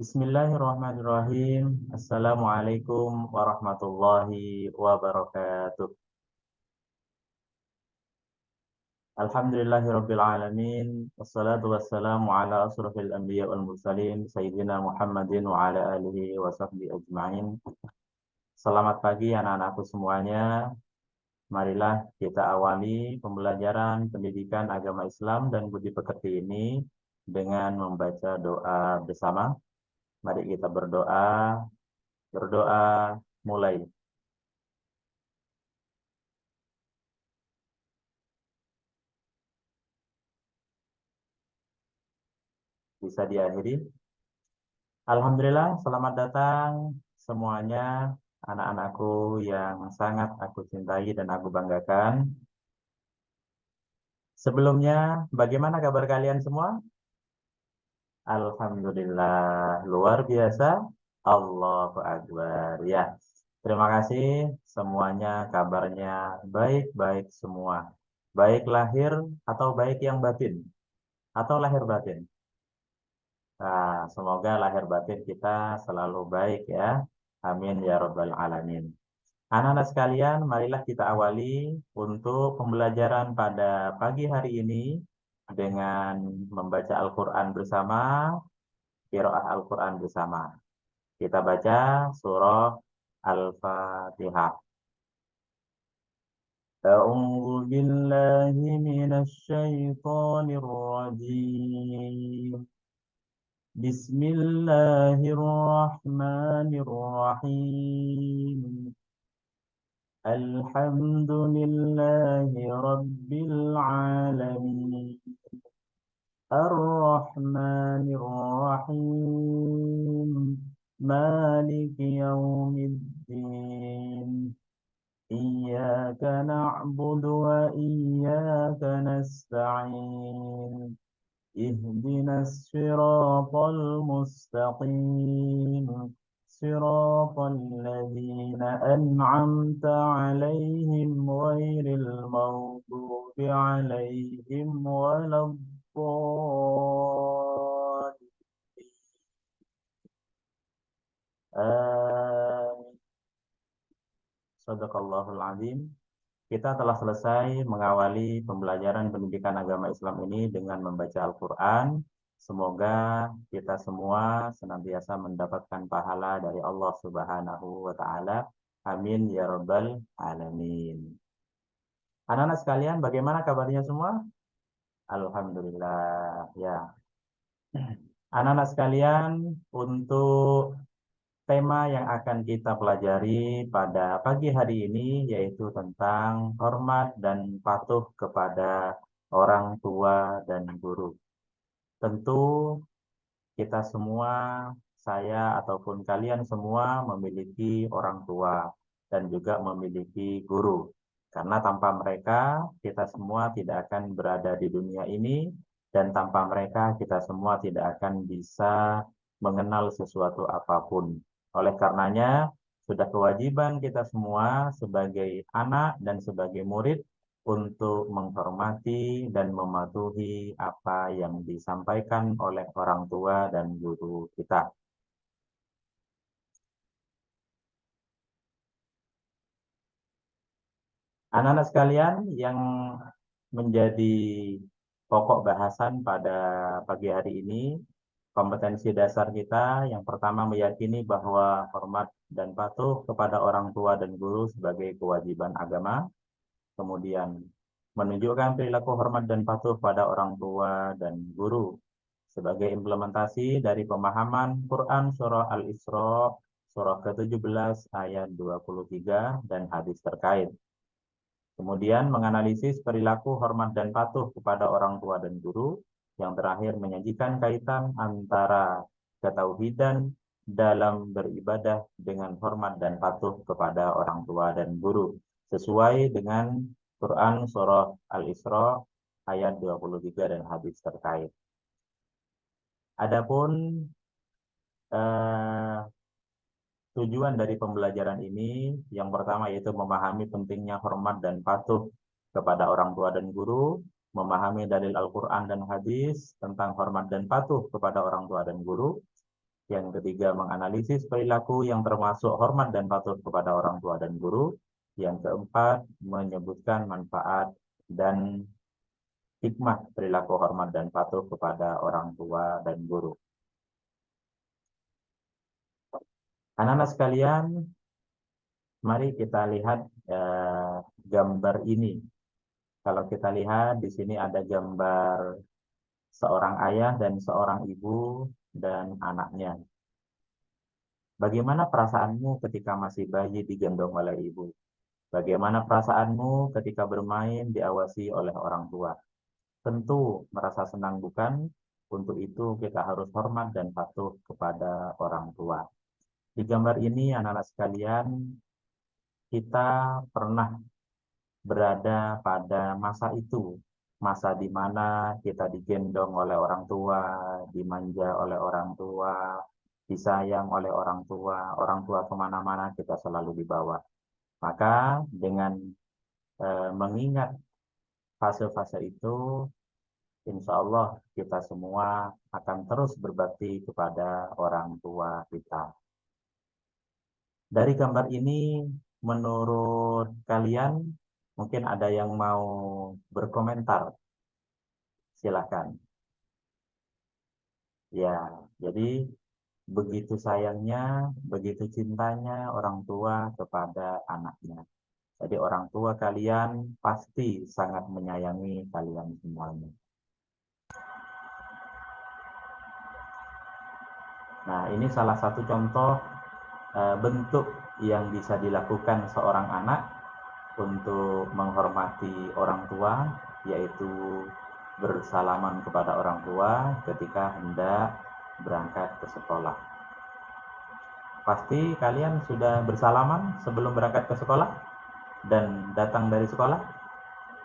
Bismillahirrahmanirrahim. Assalamualaikum warahmatullahi wabarakatuh. Alhamdulillahirabbil alamin. Wassalatu wassalamu ala asrofil anbiya wal mursalin sayyidina Muhammadin wa ala alihi wa sahbihi ajma'in. Selamat pagi anak-anakku semuanya. Marilah kita awali pembelajaran pendidikan agama Islam dan budi pekerti ini dengan membaca doa bersama. Mari kita berdoa. Berdoa mulai. Bisa diakhiri. Alhamdulillah, selamat datang semuanya anak-anakku yang sangat aku cintai dan aku banggakan. Sebelumnya, bagaimana kabar kalian semua? Alhamdulillah, luar biasa. Allahu Akbar. Ya, terima kasih semuanya kabarnya baik-baik semua. Baik lahir atau baik yang batin? Atau lahir batin? Nah, semoga lahir batin kita selalu baik ya. Amin ya rabbal alamin. Anak-anak sekalian, marilah kita awali untuk pembelajaran pada pagi hari ini dengan membaca Al-Quran bersama, qiraah Al-Quran bersama. Kita baca surah Al-Fatihah. A'udzu billahi minasy syaithanir rajim. Bismillahirrahmanirrahim. Alhamdulillahi Rabbil Alamin. Ar-Rahmanir Rahim. Maliki Yaumiddin. Iyyaka na'budu wa iyyaka nasta'in. Ihdinas siratal mustaqim. صراط الذين أنعمت عليهم غير المغضوب عليهم ولا الضالين. آمين. Sadaqallahul azim. Kita telah selesai mengawali pembelajaran pendidikan agama Islam ini dengan membaca Al-Quran. Semoga kita semua senantiasa mendapatkan pahala dari Allah Subhanahu wa Ta'ala. Amin ya Rabbal Alamin. Anak-anak sekalian, bagaimana kabarnya semua? Alhamdulillah. Ya, anak-anak sekalian, untuk tema yang akan kita pelajari pada pagi hari ini yaitu tentang hormat dan patuh kepada orang tua dan guru. Tentu kita semua, saya ataupun kalian semua memiliki orang tua dan juga memiliki guru. Karena tanpa mereka kita semua tidak akan berada di dunia ini dan tanpa mereka kita semua tidak akan bisa mengenal sesuatu apapun. Oleh karenanya, sudah kewajiban kita semua sebagai anak dan sebagai murid untuk menghormati dan mematuhi apa yang disampaikan oleh orang tua dan guru kita. Anak-anak sekalian, yang menjadi pokok bahasan pada pagi hari ini, kompetensi dasar kita yang pertama meyakini bahwa hormat dan patuh kepada orang tua dan guru sebagai kewajiban agama. Kemudian menunjukkan perilaku hormat dan patuh pada orang tua dan guru sebagai implementasi dari pemahaman Quran Surah Al-Isra, Surah ke-17 ayat 23 dan hadis terkait. Kemudian menganalisis perilaku hormat dan patuh kepada orang tua dan guru. Yang terakhir menyajikan kaitan antara ketauhidan dalam beribadah dengan hormat dan patuh kepada orang tua dan guru. Sesuai dengan Quran Surah Al-Isra ayat 23 dan hadis terkait. Adapun eh, tujuan dari pembelajaran ini yang pertama yaitu memahami pentingnya hormat dan patuh kepada orang tua dan guru, memahami dalil Al-Quran dan hadis tentang hormat dan patuh kepada orang tua dan guru, Yang ketiga, menganalisis perilaku yang termasuk hormat dan patuh kepada orang tua dan guru. Yang keempat, menyebutkan manfaat dan hikmah perilaku hormat dan patuh kepada orang tua dan guru. Anak-anak sekalian, mari kita lihat gambar ini. Kalau kita lihat di sini ada gambar seorang ayah dan seorang ibu dan anaknya. Bagaimana perasaanmu ketika masih bayi digendong oleh ibu? Bagaimana perasaanmu ketika bermain diawasi oleh orang tua? Tentu merasa senang, bukan? Untuk itu kita harus hormat dan patuh kepada orang tua. Di gambar ini anak-anak sekalian, kita pernah berada pada masa itu. Masa di mana kita digendong oleh orang tua, dimanja oleh orang tua, disayang oleh orang tua kemana-mana kita selalu dibawa. Maka dengan mengingat fase-fase itu, insya Allah kita semua akan terus berbakti kepada orang tua kita. Dari gambar ini, menurut kalian, mungkin ada yang mau berkomentar? Silahkan. Ya, jadi begitu sayangnya, begitu cintanya orang tua kepada anaknya. Jadi orang tua kalian pasti sangat menyayangi kalian semuanya. Nah, ini salah satu contoh bentuk yang bisa dilakukan seorang anak untuk menghormati orang tua, yaitu bersalaman kepada orang tua ketika hendak berangkat ke sekolah. Pasti kalian sudah bersalaman sebelum berangkat ke sekolah dan datang dari sekolah?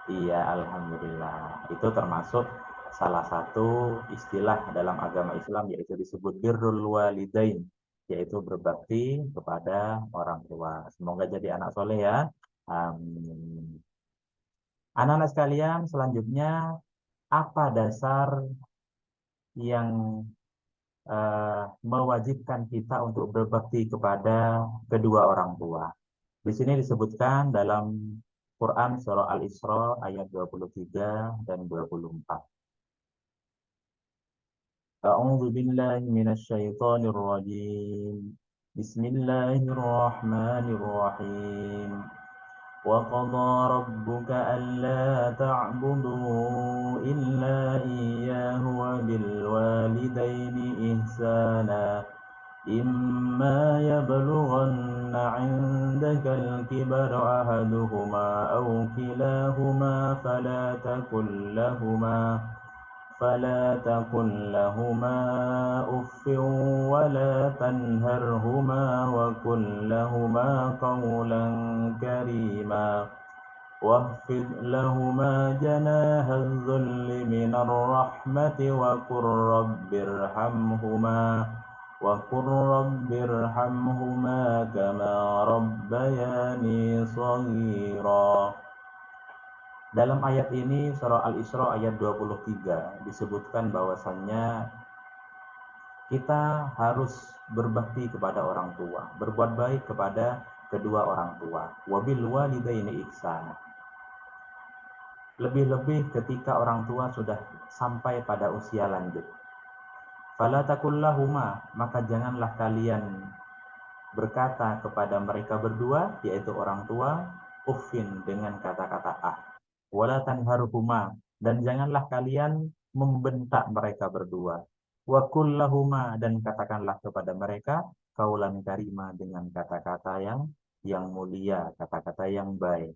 Iya, alhamdulillah. Itu termasuk salah satu istilah dalam agama Islam, yaitu disebut birrul walidain, yaitu berbakti kepada orang tua. Semoga jadi anak soleh ya. Amin. Anak-anak sekalian, selanjutnya apa dasar yang mewajibkan kita untuk berbakti kepada kedua orang tua? Di sini disebutkan dalam Quran surah Al-Isra ayat 23 dan 24. A'udzu billahi minasyaitonir rajim. Bismillahirrahmanirrahim. Wa qadha rabbuka alla ta'budu illa iyyahu wa bil walidaini ihsana. إما يبلغن عندك الكبر أحدهما أو كلاهما فلا تقل لهما أف ولا تنهرهما وقل لهما قولا كريما واخفض لهما جناح الذل من الرحمة وقل رب ارحمهما كما ربياني صغيرا. Dalam ayat ini surah Al-Isra ayat 23 disebutkan bahwasannya kita harus berbakti kepada orang tua, berbuat baik kepada kedua orang tua. Wabil walidaini ihsana. Lebih-lebih ketika orang tua sudah sampai pada usia lanjut. Fala takullahuma, maka janganlah kalian berkata kepada mereka berdua, yaitu orang tua, uffin, dengan kata-kata ah. Wala tanharhuma, dan janganlah kalian membentak mereka berdua. Wa kullahuma, dan katakanlah kepada mereka kaulan karima, dengan kata-kata yang mulia, kata-kata yang baik.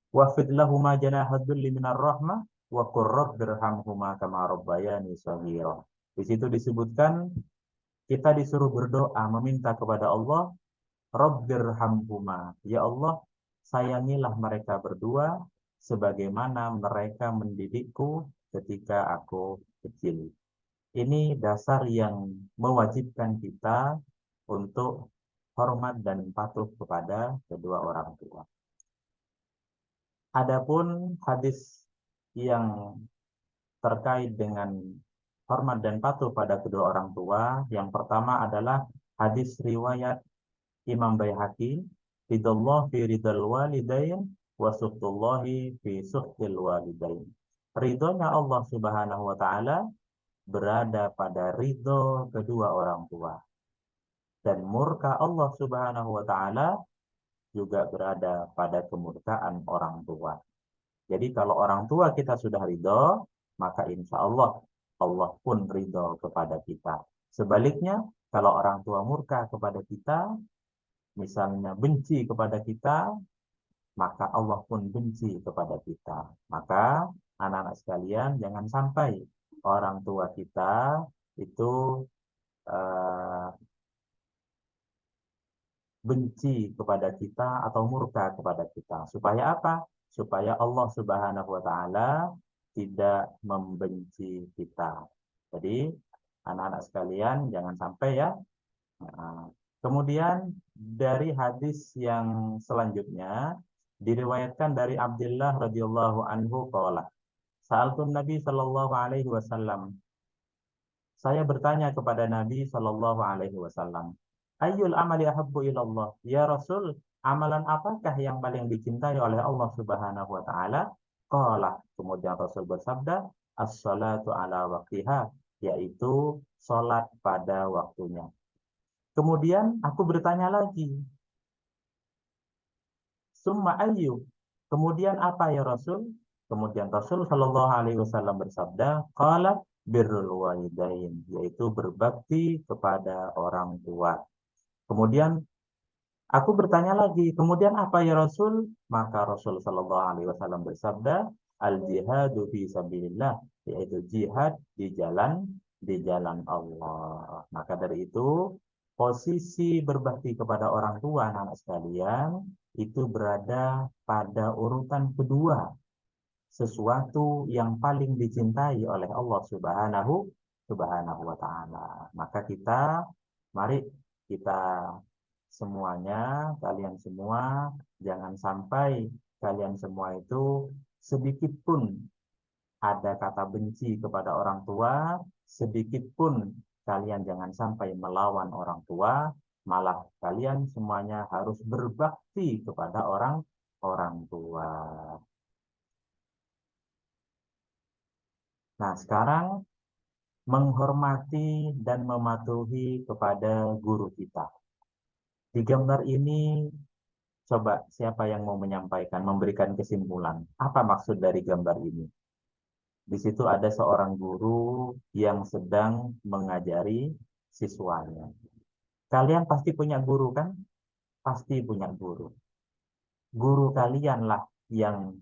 Wafid lahuma janahadzulli minar rahmah wa qur rabbirhamhuma kama rabbayani shaghira. Di situ disebutkan kita disuruh berdoa meminta kepada Allah, Rabbirhamhuma, ya Allah, sayangilah mereka berdua sebagaimana mereka mendidikku ketika aku kecil. Ini dasar yang mewajibkan kita untuk hormat dan patuh kepada kedua orang tua. Adapun hadis yang terkait dengan hormat dan patuh pada kedua orang tua. Yang pertama adalah hadis riwayat Imam Baihaqi, ridallah fi ridal walidain wa suhtullahi fi suhtil walidain. Ridhonya Allah Subhanahu wa taala berada pada ridho kedua orang tua, dan murka Allah Subhanahu wa taala juga berada pada kemurkaan orang tua. Jadi kalau orang tua kita sudah ridho, maka insya Allah Allah pun ridho kepada kita. Sebaliknya, kalau orang tua murka kepada kita, misalnya benci kepada kita, maka Allah pun benci kepada kita. Maka anak-anak sekalian, jangan sampai orang tua kita itu eh, benci kepada kita atau murka kepada kita. Supaya apa? Supaya Allah Subhanahu wa taala tidak membenci kita. Jadi, anak-anak sekalian jangan sampai ya. Nah, kemudian dari hadis yang selanjutnya diriwayatkan dari Abdullah radhiyallahu anhu qala, Sa'altun Nabi sallallahu alaihi wasallam. Saya bertanya kepada Nabi sallallahu alaihi wasallam, Ayyul amali ahabbu ilallah? Ya Rasul, amalan apakah yang paling dicintai oleh Allah Subhanahu wa taala? Qala, kemudian Rasul bersabda, as-salatu ala waqtiha, yaitu salat pada waktunya. Kemudian aku bertanya lagi, summa ayyu? Kemudian apa ya Rasul? Kemudian Rasul Shallallahu Alaihi Wasallam bersabda, qala birrul walidain, yaitu berbakti kepada orang tua. Kemudian aku bertanya lagi, kemudian apa ya Rasul? Maka Rasul Shallallahu Alaihi Wasallam bersabda, al jihadu fi sabilillah, yaitu jihad di jalan Allah. Maka dari itu, posisi berbakti kepada orang tua anak sekalian itu berada pada urutan kedua, sesuatu yang paling dicintai oleh Allah Subhanahu wa taala. Maka mari kita semuanya, kalian semua, jangan sampai kalian semua itu sedikit pun ada kata benci kepada orang tua, sedikit pun kalian jangan sampai melawan orang tua, malah kalian semuanya harus berbakti kepada orang tua. Nah, sekarang menghormati dan mematuhi kepada guru kita. Di gambar ini, coba siapa yang mau menyampaikan, memberikan kesimpulan. Apa maksud dari gambar ini? Di situ ada seorang guru yang sedang mengajari siswanya. Kalian pasti punya guru kan? Pasti punya guru. Guru kalianlah yang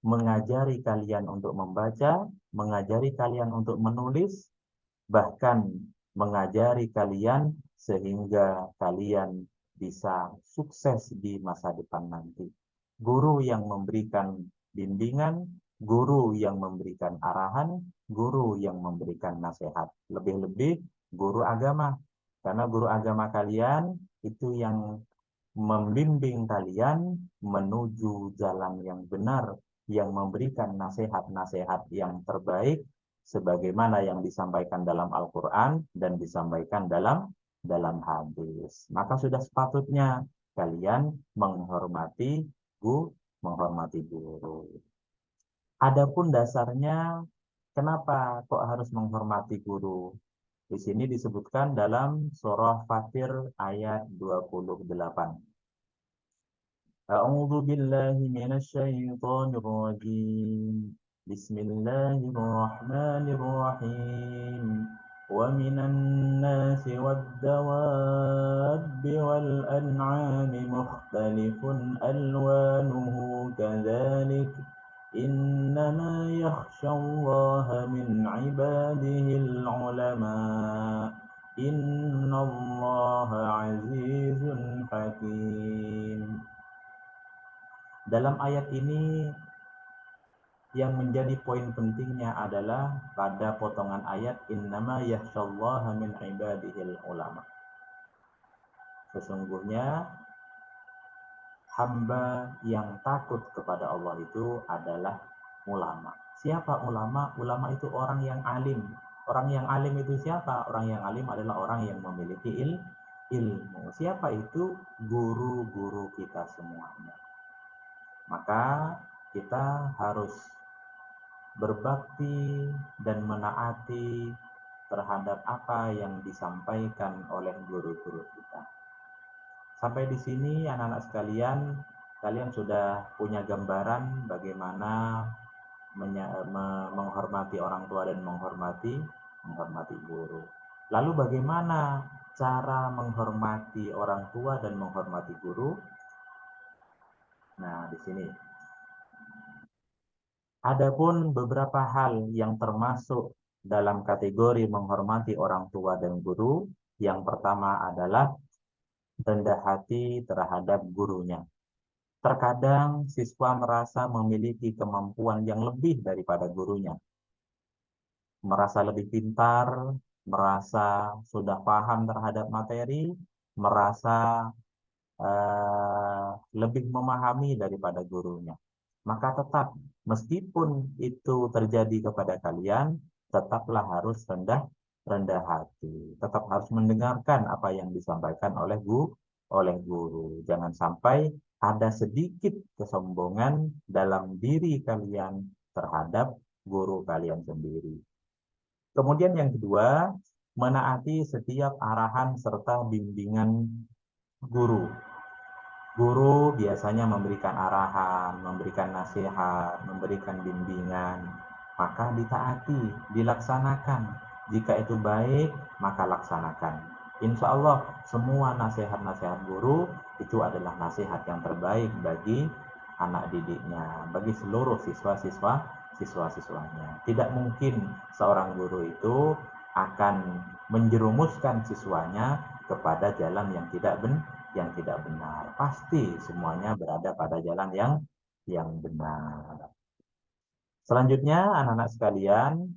mengajari kalian untuk membaca, mengajari kalian untuk menulis, bahkan mengajari kalian sehingga kalian bisa sukses di masa depan nanti. Guru yang memberikan bimbingan, guru yang memberikan arahan, guru yang memberikan nasihat. Lebih-lebih guru agama. Karena guru agama kalian itu yang membimbing kalian menuju jalan yang benar, yang memberikan nasihat-nasihat yang terbaik sebagaimana yang disampaikan dalam Al-Quran dan disampaikan dalam hadis. Maka sudah sepatutnya kalian menghormati guru. Adapun dasarnya, kenapa kok harus menghormati guru? Di sini disebutkan dalam surah Fatir ayat 28. A'udzu billahi minasy syaithanir rajim. Bismillahirrahmanirrahim. Wa minan nasi wad-dawabbi wal an'ami mukhtalifun alwanuhu kadzalik. Innama yakhshallaha min ibadihil ulama. Innallaha azizun hakim. Dalam ayat ini yang menjadi poin pentingnya adalah pada potongan ayat innama yakhshallaha min ibadihil ulama. Sesungguhnya hamba yang takut kepada Allah itu adalah ulama. Siapa ulama? Ulama itu orang yang alim, Orang yang alim itu siapa? Orang yang alim adalah orang yang memiliki ilmu. Siapa itu? Guru-guru kita semuanya. Maka kita harus berbakti dan menaati terhadap apa yang disampaikan oleh guru-guru kita. Sampai di sini anak-anak sekalian, kalian sudah punya gambaran bagaimana menghormati orang tua dan menghormati guru. Lalu bagaimana cara menghormati orang tua dan menghormati guru? Nah, di sini adapun beberapa hal yang termasuk dalam kategori menghormati orang tua dan guru. Yang pertama adalah rendah hati terhadap gurunya. Terkadang siswa merasa memiliki kemampuan yang lebih daripada gurunya. Merasa lebih pintar, merasa sudah paham terhadap materi, merasa lebih memahami daripada gurunya. Maka tetap, meskipun itu terjadi kepada kalian, tetaplah harus rendah hati. Tetap harus mendengarkan apa yang disampaikan oleh guru. Jangan sampai ada sedikit kesombongan dalam diri kalian terhadap guru kalian sendiri. Kemudian yang kedua, menaati setiap arahan serta bimbingan guru. Guru biasanya memberikan arahan, memberikan nasihat, memberikan bimbingan, maka ditaati, dilaksanakan. Jika itu baik, maka laksanakan. Insya Allah, semua nasihat-nasihat guru itu adalah nasihat yang terbaik bagi anak didiknya, bagi seluruh siswa-siswanya. Tidak mungkin seorang guru itu akan menjerumuskan siswanya kepada jalan yang tidak benar. Pasti semuanya berada pada jalan yang benar. Selanjutnya, anak-anak sekalian,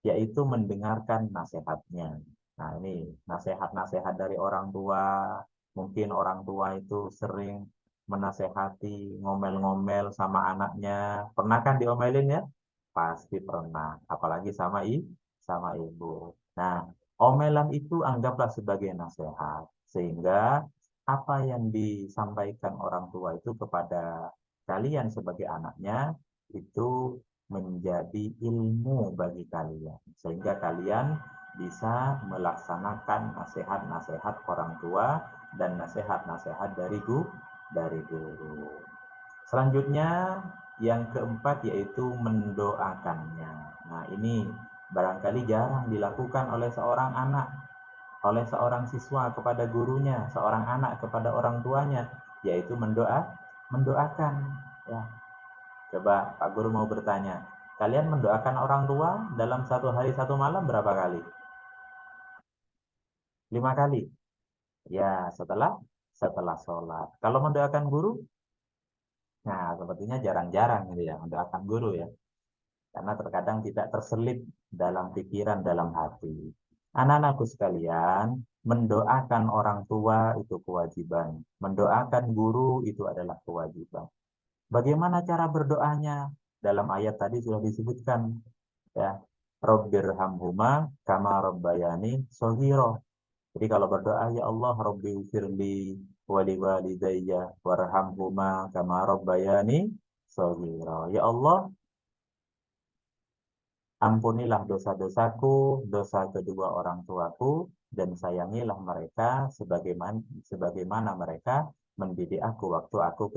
yaitu mendengarkan nasihatnya. Nah, ini nasihat-nasihat dari orang tua. Mungkin orang tua itu sering menasehati, ngomel-ngomel sama anaknya. Pernah kan diomelin ya? Pasti pernah. Apalagi sama ibu. Nah, omelan itu anggaplah sebagai nasihat. Sehingga apa yang disampaikan orang tua itu kepada kalian sebagai anaknya itu menjadi ilmu bagi kalian. Sehingga kalian bisa melaksanakan nasihat-nasihat orang tua dan nasihat-nasihat dari guru. Selanjutnya yang keempat yaitu mendoakannya. Nah, ini barangkali jarang dilakukan oleh seorang anak, oleh seorang siswa kepada gurunya, seorang anak kepada orang tuanya, yaitu mendoakan. Ya, coba Pak Guru mau bertanya, kalian mendoakan orang tua dalam satu hari satu malam berapa kali? 5 kali. Ya, setelah sholat. Kalau mendoakan guru, nah sepertinya jarang-jarang gitu ya mendoakan guru ya. Karena terkadang tidak terselip dalam pikiran, dalam hati. Anak-anakku sekalian, mendoakan orang tua itu kewajiban. Mendoakan guru itu adalah kewajiban. Bagaimana cara berdoanya? Dalam ayat tadi sudah disebutkan, ya. Rabbirhamhuma kama rabbayani shaghira. Jadi kalau berdoa, ya Allah, Rabbi firli wali walidayya warhamhuma kama rabbayani shaghira. Ya Allah, ampunilah dosa-dosaku, dosa kedua orang tuaku, dan sayangilah mereka sebagaimana mereka mendidik aku waktu aku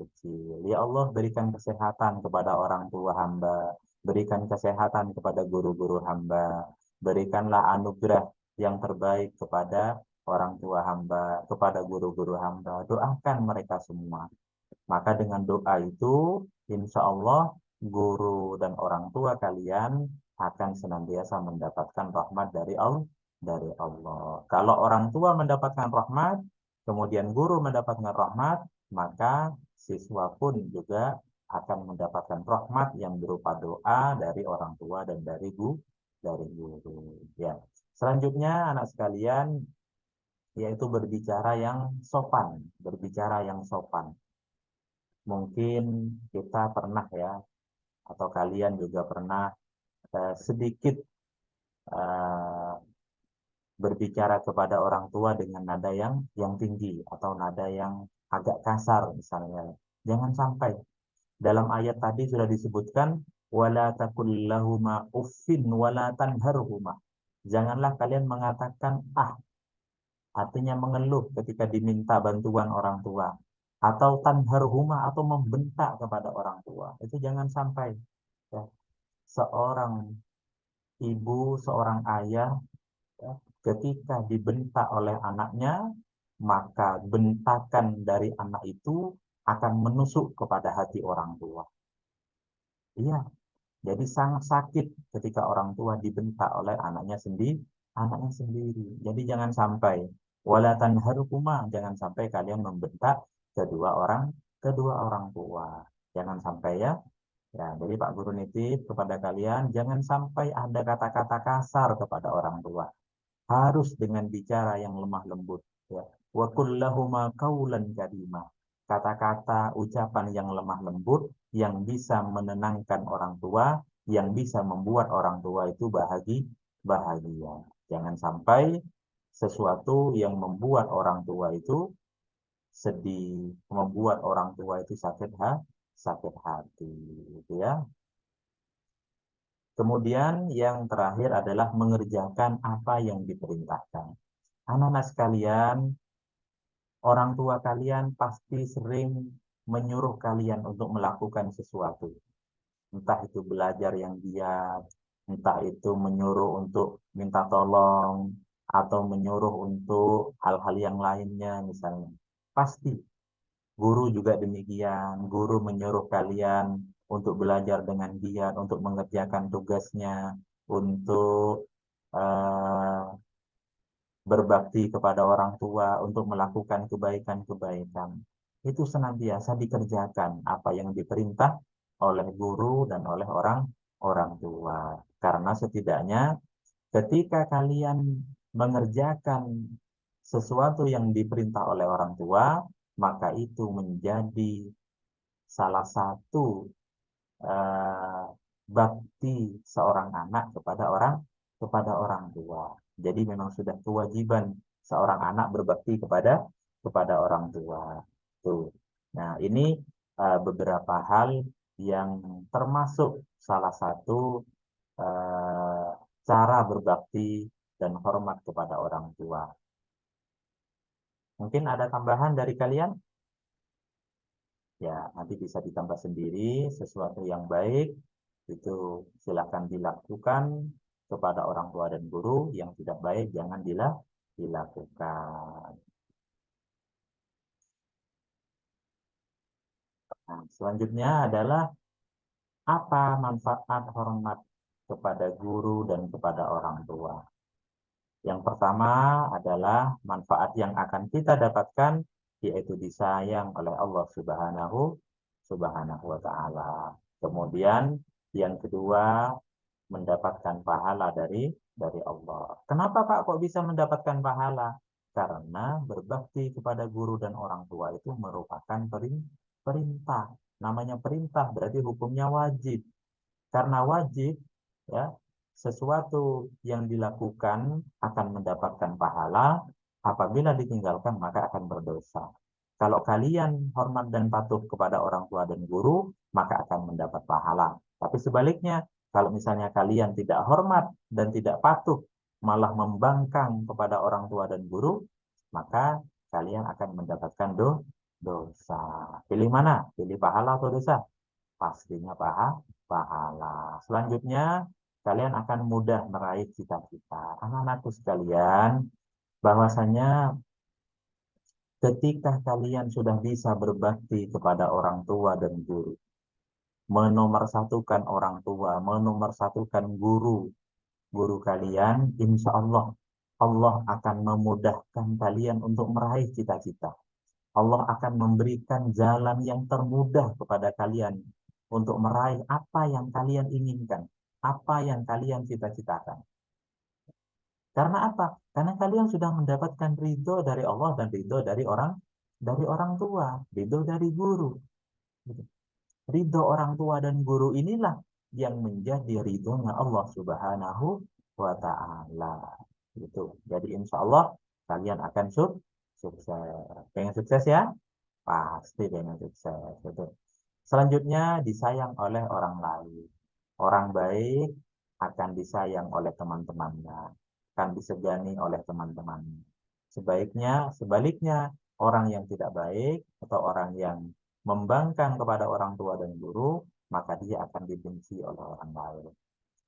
kecil. Ya Allah, berikan kesehatan kepada orang tua hamba, berikan kesehatan kepada guru-guru hamba, berikanlah anugerah yang terbaik kepada orang tua hamba, kepada guru-guru hamba. Doakan mereka semua. Maka dengan doa itu, insya Allah guru dan orang tua kalian akan senantiasa mendapatkan rahmat dari Allah. Kalau orang tua mendapatkan rahmat, kemudian guru mendapatkan rahmat, maka siswa pun juga akan mendapatkan rahmat yang berupa doa dari orang tua dan dari guru. Ya. Selanjutnya anak sekalian, yaitu berbicara yang sopan. Mungkin kita pernah ya, atau kalian juga pernah sedikit eh, berbicara kepada orang tua dengan nada yang tinggi atau nada yang agak kasar misalnya. Jangan sampai. Dalam ayat tadi sudah disebutkan wala taqul lahuma uffin wala tanharhuma. Janganlah kalian mengatakan ah, artinya mengeluh ketika diminta bantuan orang tua, atau tanharhuma atau membentak kepada orang tua. Itu jangan sampai, ya. Seorang ibu, seorang ayah, ya, ketika dibentak oleh anaknya, maka bentakan dari anak itu akan menusuk kepada hati orang tua. Iya, jadi sangat sakit ketika orang tua dibentak oleh anaknya sendiri. Jadi jangan sampai wala tanharukuma, jangan sampai kalian membentak kedua orang tua. Jangan sampai, ya. Ya, jadi Pak Guru nitip kepada kalian jangan sampai ada kata-kata kasar kepada orang tua. Harus dengan bicara yang lemah lembut, ya. Wa kullahuma qaulan karima. Kata-kata ucapan yang lemah lembut yang bisa menenangkan orang tua, yang bisa membuat orang tua itu bahagia. Jangan sampai sesuatu yang membuat orang tua itu sedih, membuat orang tua itu sakit hati, gitu ya. Kemudian yang terakhir adalah mengerjakan apa yang diperintahkan. Anak-anak sekalian, orang tua kalian pasti sering menyuruh kalian untuk melakukan sesuatu. Entah itu belajar yang giat, entah itu menyuruh untuk minta tolong, atau menyuruh untuk hal-hal yang lainnya misalnya. Pasti. Guru juga demikian. Guru menyuruh kalian untuk belajar dengan giat, untuk mengerjakan tugasnya, untuk eh, berbakti kepada orang tua, untuk melakukan kebaikan-kebaikan. Itu senantiasa dikerjakan apa yang diperintah oleh guru dan oleh orang tua. Karena setidaknya ketika kalian mengerjakan sesuatu yang diperintah oleh orang tua, maka itu menjadi salah satu eh, bakti seorang anak kepada orang tua. Jadi memang sudah kewajiban seorang anak berbakti kepada orang tua. Tuh. Nah, ini beberapa hal yang termasuk salah satu eh, cara berbakti dan hormat kepada orang tua. Mungkin ada tambahan dari kalian? Ya, nanti bisa ditambah sendiri sesuatu yang baik itu silakan dilakukan kepada orang tua dan guru, yang tidak baik jangan dilakukan. Nah, selanjutnya adalah apa manfaat hormat kepada guru dan kepada orang tua. Yang pertama adalah manfaat yang akan kita dapatkan yaitu disayang oleh Allah Subhanahu wa taala. Kemudian yang kedua mendapatkan pahala dari Allah. Kenapa Pak kok bisa mendapatkan pahala? Karena berbakti kepada guru dan orang tua itu merupakan perintah. Namanya perintah berarti hukumnya wajib. Karena wajib, ya, sesuatu yang dilakukan akan mendapatkan pahala, apabila ditinggalkan maka akan berdosa. Kalau kalian hormat dan patuh kepada orang tua dan guru, maka akan mendapat pahala. Tapi sebaliknya, kalau misalnya kalian tidak hormat dan tidak patuh, malah membangkang kepada orang tua dan guru, maka kalian akan mendapatkan dosa. Pilih mana? Pilih pahala atau dosa? Pastinya pahala. Selanjutnya, kalian akan mudah meraih cita-cita. Anak-anakku sekalian, bahwasanya ketika kalian sudah bisa berbakti kepada orang tua dan guru, menomorsatukan orang tua, menomorsatukan guru kalian, insya Allah, Allah akan memudahkan kalian untuk meraih cita-cita. Allah akan memberikan jalan yang termudah kepada kalian untuk meraih apa yang kalian inginkan, apa yang kalian cita-citakan. Karena apa? Karena kalian sudah mendapatkan ridho dari Allah dan ridho dari orang tua, ridho dari guru. Ridho orang tua dan guru inilah yang menjadi ridhonya Allah Subhanahu wa ta'ala. Gitu. Jadi insya Allah kalian akan sukses. Pengen sukses ya? Pasti pengen sukses. Gitu. Selanjutnya disayang oleh orang lain. Orang baik akan disayang oleh teman-temannya, akan disegani oleh teman-temannya. Sebaliknya, orang yang tidak baik atau orang yang membangkang kepada orang tua dan guru, maka dia akan dibenci oleh orang lain.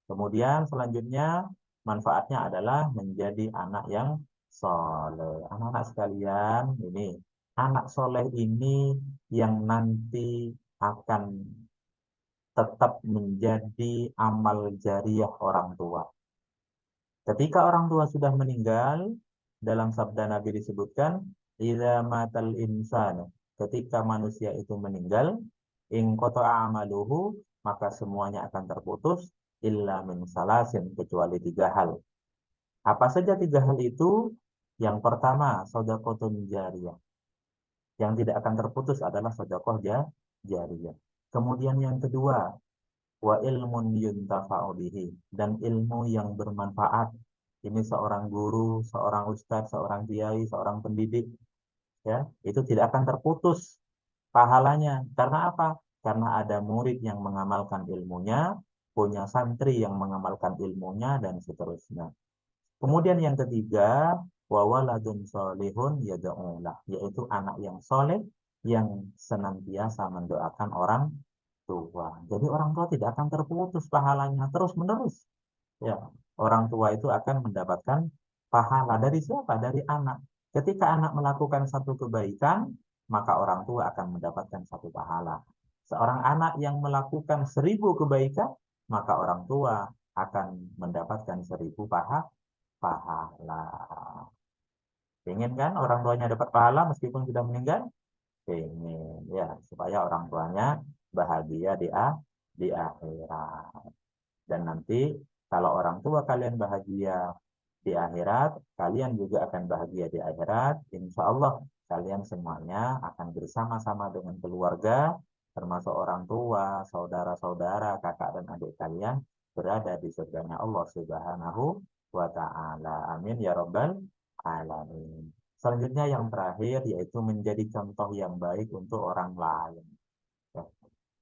Kemudian selanjutnya, manfaatnya adalah menjadi anak yang soleh. Anak-anak sekalian, ini anak soleh ini yang nanti akan tetap menjadi amal jariah orang tua. Ketika orang tua sudah meninggal, dalam sabda Nabi disebutkan, "Idza matal insanu", ketika manusia itu meninggal, in qata'a amaluhu, maka semuanya akan terputus, illa min salasin, kecuali 3 hal. Apa saja 3 hal itu? Yang pertama, shadaqatun jariyah. Yang tidak akan terputus adalah sedekah jariyah. Kemudian yang kedua, wa ilmun yuntafa'u bihi, dan ilmu yang bermanfaat. Ini seorang guru, seorang ustadz, seorang kiai, seorang pendidik, ya, itu tidak akan terputus pahalanya. Karena apa? Karena ada murid yang mengamalkan ilmunya, punya santri yang mengamalkan ilmunya, dan seterusnya. Kemudian yang ketiga, wa waladun solihun yada'ulah, yaitu anak yang soleh yang senantiasa mendoakan orang tua. Jadi orang tua tidak akan terputus pahalanya terus menerus. Ya, orang tua itu akan mendapatkan pahala dari siapa? Dari anak. Ketika anak melakukan satu kebaikan, maka orang tua akan mendapatkan satu pahala. Seorang anak yang melakukan 1000 kebaikan, maka orang tua akan mendapatkan 1000 pahala. Pengen kan orang tuanya dapat pahala meskipun sudah meninggal? Pengen, ya, supaya orang tuanya bahagia di akhirat. Dan nanti kalau orang tua kalian bahagia di akhirat, kalian juga akan bahagia di akhirat. Insya Allah kalian semuanya akan bersama-sama dengan keluarga, termasuk orang tua, saudara-saudara, kakak dan adik kalian berada di surganya Allah Subhanahu wa Ta'ala. Amin ya Rabbal Alamin. Selanjutnya yang terakhir yaitu menjadi contoh yang baik untuk orang lain. Ya.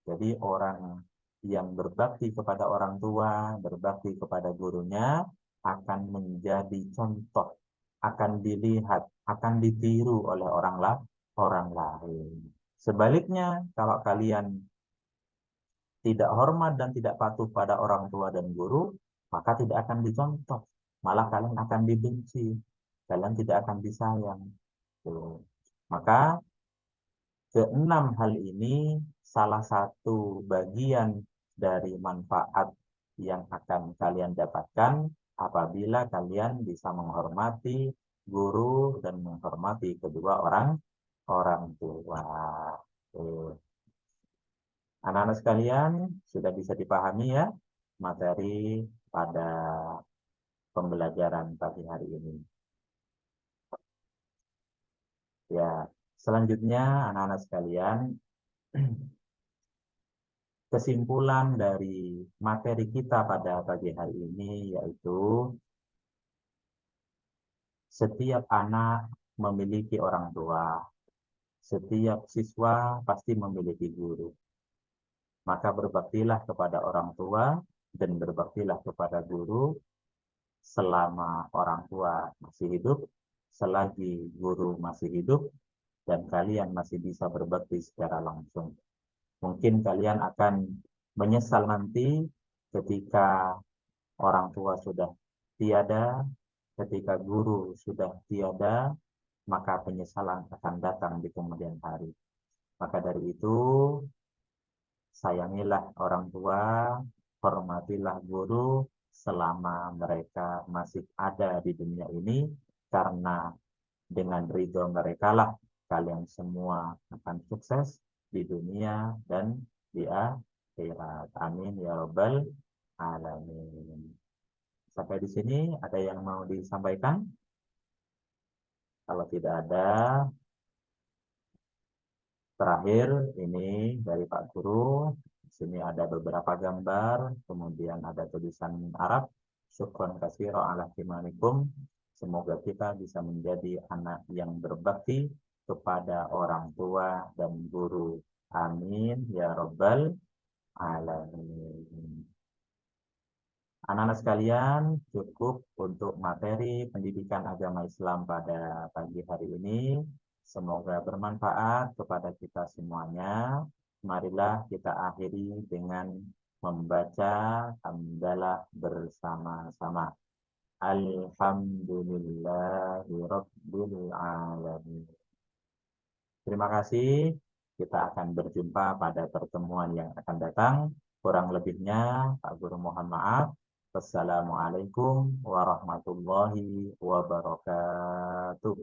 Jadi orang yang berbakti kepada orang tua, berbakti kepada gurunya, akan menjadi contoh, akan dilihat, akan ditiru oleh orang lain. Sebaliknya, kalau kalian tidak hormat dan tidak patuh pada orang tua dan guru, maka tidak akan dicontoh. Malah kalian akan dibenci. Kalian tidak akan disayang. Tuh. Maka keenam hal ini salah satu bagian dari manfaat yang akan kalian dapatkan apabila kalian bisa menghormati guru dan menghormati kedua orang tua. Tuh. Anak-anak sekalian, sudah bisa dipahami ya materi pada pembelajaran pagi hari ini. Ya, selanjutnya anak-anak sekalian, kesimpulan dari materi kita pada pagi hari ini yaitu setiap anak memiliki orang tua, setiap siswa pasti memiliki guru. Maka berbaktilah kepada orang tua dan berbaktilah kepada guru selama orang tua masih hidup, selagi guru masih hidup, dan kalian masih bisa berbakti secara langsung. Mungkin kalian akan menyesal nanti ketika orang tua sudah tiada, ketika guru sudah tiada, maka penyesalan akan datang di kemudian hari. Maka dari itu, sayangilah orang tua, hormatilah guru selama mereka masih ada di dunia ini, karena dengan ridho mereka lah kalian semua akan sukses di dunia dan di akhirat. Amin ya Rabbal Alamin. Sampai di sini ada yang mau disampaikan? Kalau tidak ada, terakhir ini dari Pak Guru. Di sini ada beberapa gambar, kemudian ada tulisan Arab. Syukran katsiran ala timanikum. Semoga kita bisa menjadi anak yang berbakti kepada orang tua dan guru. Amin ya rabbal alamin. Anak-anak sekalian, cukup untuk materi pendidikan agama Islam pada pagi hari ini. Semoga bermanfaat kepada kita semuanya. Marilah kita akhiri dengan membaca hamdalah bersama-sama. Alhamdulillahirabbil alamin. Terima kasih. Kita akan berjumpa pada pertemuan yang akan datang. Kurang lebihnya, Pak Guru mohon maaf. Wassalamualaikum warahmatullahi wabarakatuh.